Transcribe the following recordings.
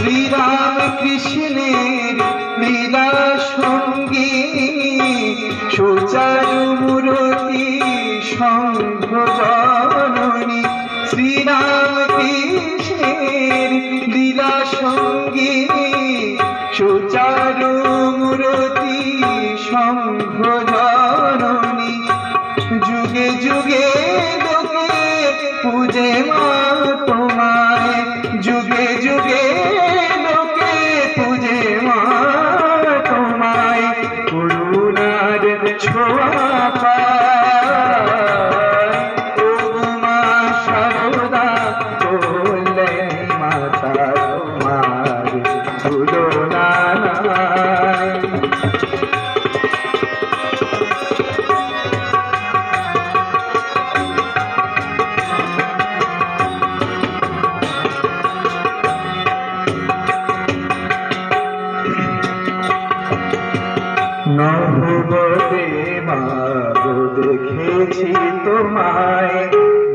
শ্রীরাম কৃষ্ণের লীলা সঙ্গী সুচারু মূরতি শঙ্খ জননী। শ্রীরাম কৃষ্ণের লীলা সঙ্গী সুচারু মূরতি শঙ্খ জননী। যুগে যুগে লোকে পূজে মা তোমায়, যুগে যুগে লোকে পূজে মা তোমায়। করুণার ছোঁয়া পায় ও মা সারদা, কল্যাণী মাতা তোমার তুলনা নাই। নহবতে মাগো দেখেছি তোমায়,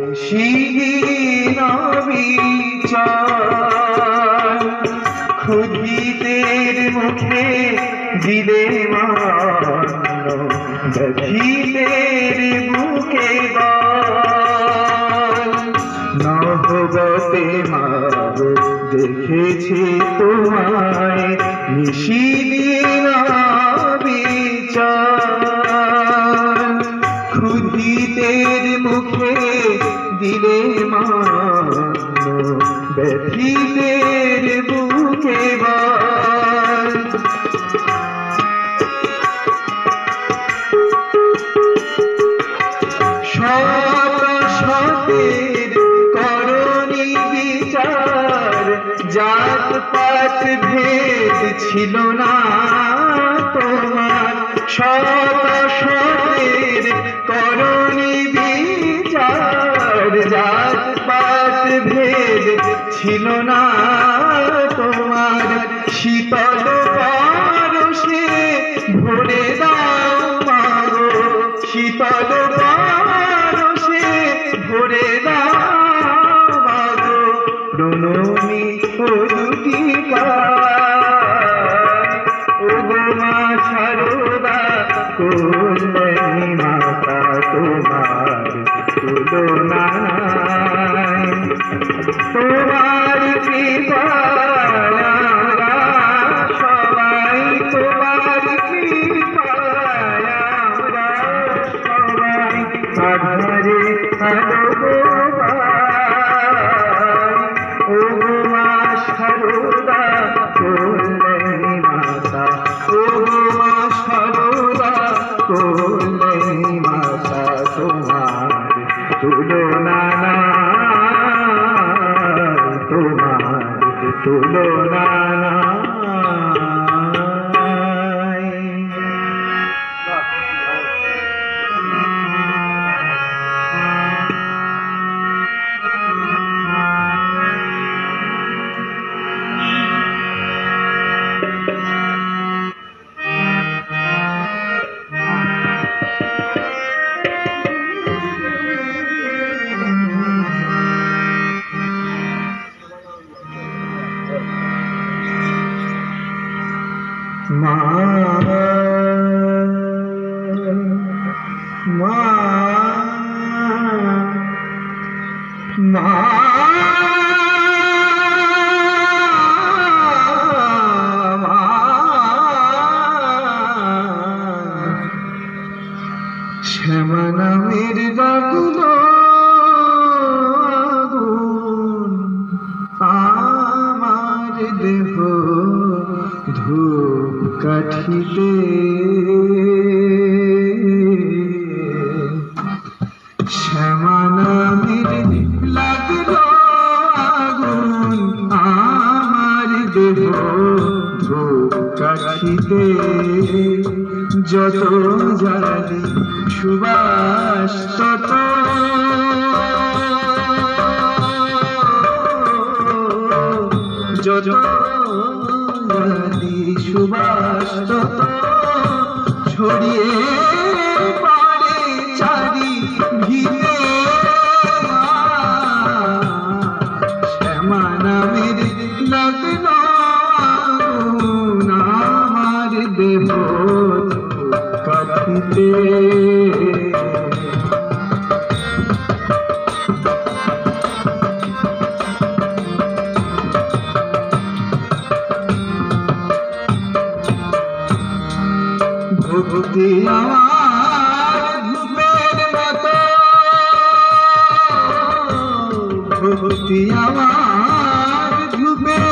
নিশিদিন বিচর। ক্ষুধিতের মুখে দিলে মান্ন, ব্যথিতের বুকে বল। নহবতে মাগো দেখেছি তোমায়, নিশিদিন বিচার। ক্ষুধিতের মুখে দিলে মান্য, ব্যথিতের বুকে বল। শত শতের করণী বিচার, জাত পাত ভেদ ছিল না তোমার। শত শতের করণী বিচার, জাত পাত ভেদ ছিল না তোমার। শীতল পরশে ভরে দাও মাগো, শীতল পরশে ভরে দাও মাগো। প্রণমী ও দুটি পায় ও গো মা সারদা, কল্যাণী মাতা তোমার তুলনা নাই। তোমার কৃপায় আমরা সবাই, তোমার কৃপায় আমরা সবাই আধারে আলো পাই ও গো মা সারদা, কল্যাণী মাতা ও গো মা সারদা, কল্যাণী মাতা তোমার তুলনা নাই, তোমার তুলনা নাই। মা মা মা শ্যামা নামের ডাকলো আগুন আমার দেহ ধূপ কাঠিতে। শ্যামা নামের লাগলো আগুন আমার দেহ ধূপ কাঠিতে। যত জ্বালি সুবাস তত, যত জ্বালি সুবাস তত ছড়িয়ে পড়ে চারি ভিতে। শ্যামা নামের লাগলো বেবোধ কাঁদিতে। ভক্তি আমার ধূপের মতো, ভক্তি আমার ধূপের